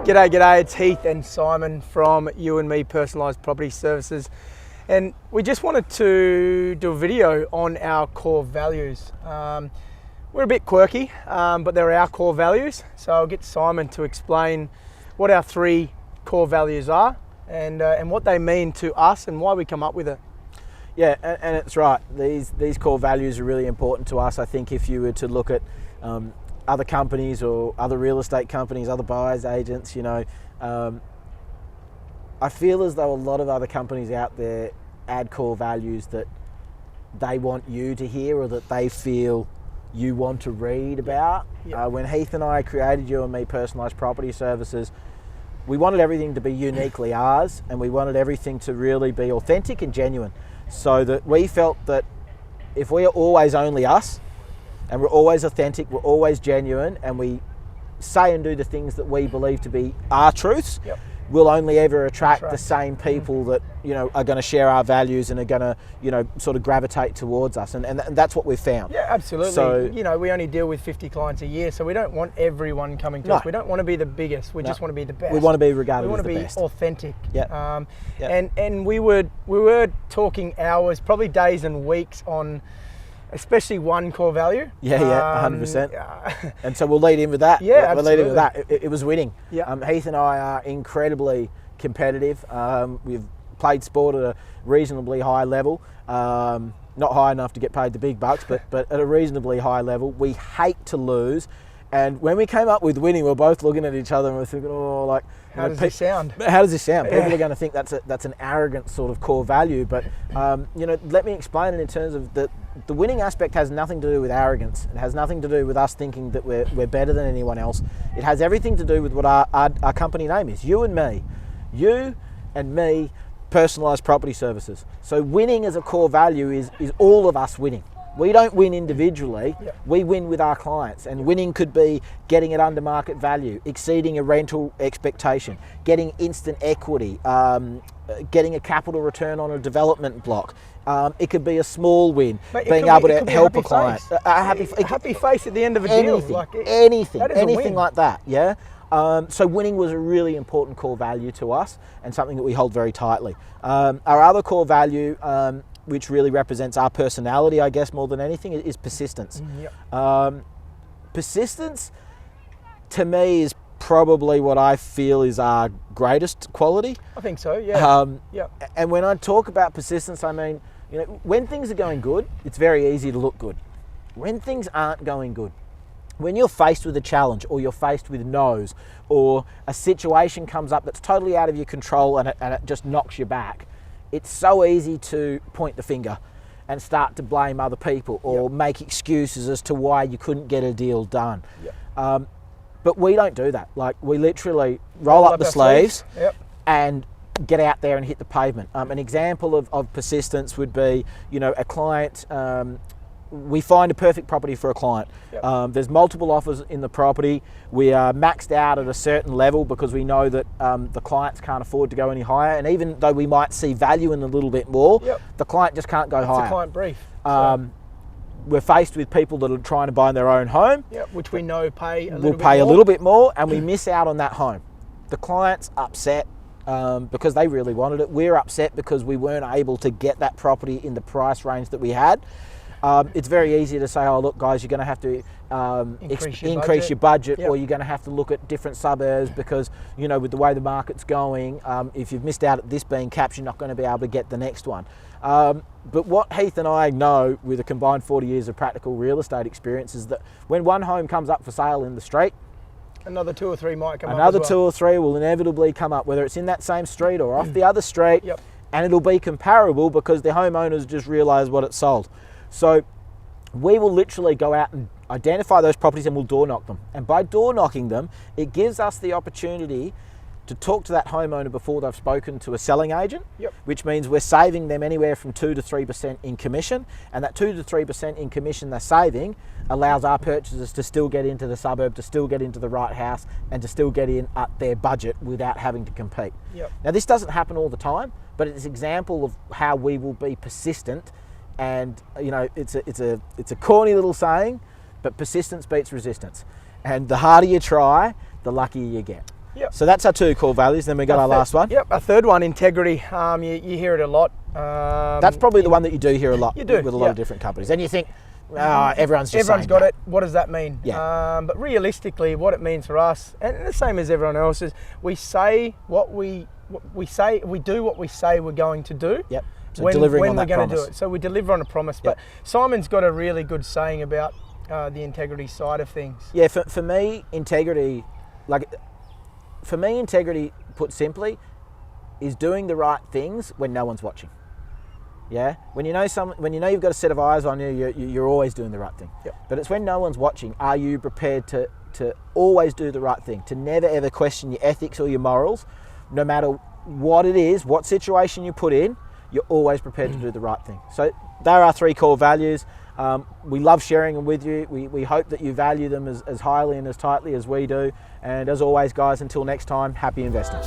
G'day, it's Heath and Simon from You&Me Personalised Property Services, and we just wanted to do a video on our core values. We're a bit quirky, but they're our core values, so I'll get Simon to explain what our 3 core values are and what they mean to us and why we come up with it. Yeah, and it's right. These core values are really important to us. I think if you were to look at other companies or other real estate companies, other buyers, agents, I feel as though a lot of other companies out there add core values that they want you to hear or that they feel you want to read about. Yeah. When Heath and I created You&Me Personalised Property Services, we wanted everything to be uniquely ours, and we wanted everything to really be authentic and genuine, so that we felt that if we are always only us, and we're always authentic, we're always genuine, and we say and do the things that we believe to be our truths, Yep. we'll only ever attract the same people that are going to share our values and are going to sort of gravitate towards us, and that's what we've found. Yeah, absolutely. So, we only deal with 50 clients a year, so we don't want everyone coming to us. We don't want to be the biggest. We just want to be the best. We want to be regarded as the best. We want to be authentic. Yeah. And we were talking hours, probably days and weeks on especially one core value. 100%. And so we'll lead in with that. Yeah, we'll lead in with that. It was winning. Yeah. Heath and I are incredibly competitive. We've played sport at a reasonably high level. Not high enough to get paid the big bucks, but at a reasonably high level. We hate to lose. And when we came up with winning, we're both looking at each other and we're thinking, how does this sound? How does this sound? Yeah. People are going to think that's an arrogant sort of core value, but let me explain it in terms of the winning aspect has nothing to do with arrogance. It has nothing to do with us thinking that we're better than anyone else. It has everything to do with what our company name is, You and Me. You and Me Personalised Property Services. So winning as a core value is all of us winning. We don't win individually, we win with our clients, and winning could be getting it under market value, exceeding a rental expectation, getting instant equity, getting a capital return on a development block. It could be a small win, being able to help a client. A happy face at the end of a deal. Anything like that, yeah? So winning was a really important core value to us and something that we hold very tightly. Our other core value, which really represents our personality, I guess, more than anything, is persistence. Persistence, to me, is probably what I feel is our greatest quality. I think so, yeah. And when I talk about persistence, I mean, when things are going good, it's very easy to look good. When things aren't going good, when you're faced with a challenge, or you're faced with no's, or a situation comes up that's totally out of your control and it just knocks you back, it's so easy to point the finger and start to blame other people or make excuses as to why you couldn't get a deal done. But we don't do that. Like, we literally roll up the sleeves and get out there and hit the pavement. An example of persistence would be, a client, we find a perfect property for a client. There's multiple offers in the property. We are maxed out at a certain level because we know that the clients can't afford to go any higher. And even though we might see value in a little bit more, the client just can't go higher. It's a client brief. We're faced with people that are trying to buy their own home. Which we know pay a little bit more, and we miss out on that home. The client's upset because they really wanted it. We're upset because we weren't able to get that property in the price range that we had. It's very easy to say, look, guys, you're going to have to increase your budget, or you're going to have to look at different suburbs because, with the way the market's going, if you've missed out at this being capped, you're not going to be able to get the next one. But what Heath and I know, with a combined 40 years of practical real estate experience, is that when one home comes up for sale in the street, another 2 or 3 might come up. Another 2 or 3 will inevitably come up, whether it's in that same street or off the other street, and it'll be comparable because the homeowners just realise what it's sold. So we will literally go out and identify those properties and we'll door knock them. And by door knocking them, it gives us the opportunity to talk to that homeowner before they've spoken to a selling agent, which means we're saving them anywhere from 2 to 3% in commission. And that 2 to 3% in commission they're saving allows our purchasers to still get into the suburb, to still get into the right house, and to still get in at their budget without having to compete. Now, this doesn't happen all the time, but it's an example of how we will be persistent. And it's a corny little saying, but persistence beats resistance. And the harder you try, the luckier you get. Yep. So that's our 2 core values. Then we got our last one. Yep, our third one, integrity. You hear it a lot. That's probably the one that you do hear a lot You do, with a lot of different companies. And you think, everyone's just Everyone's saying got that. it. What does that mean? Yeah. But realistically, what it means for us, and the same as everyone else, is we say what we say. We do what we say we're going to do. Yep. So when delivering on we're that going to do promise. it. So we deliver on a promise. Yep. But Simon's got a really good saying about the integrity side of things. Yeah, for me, integrity, put simply, is doing the right things when no one's watching. Yeah, when you know you've got a set of eyes on you, you're always doing the right thing. Yep. But it's when no one's watching, are you prepared to always do the right thing, to never ever question your ethics or your morals, no matter what it is, what situation you put in, you're always prepared to do the right thing. So they're our 3 core values. We love sharing them with you. We hope that you value them as highly and as tightly as we do. And as always, guys, until next time, happy investing.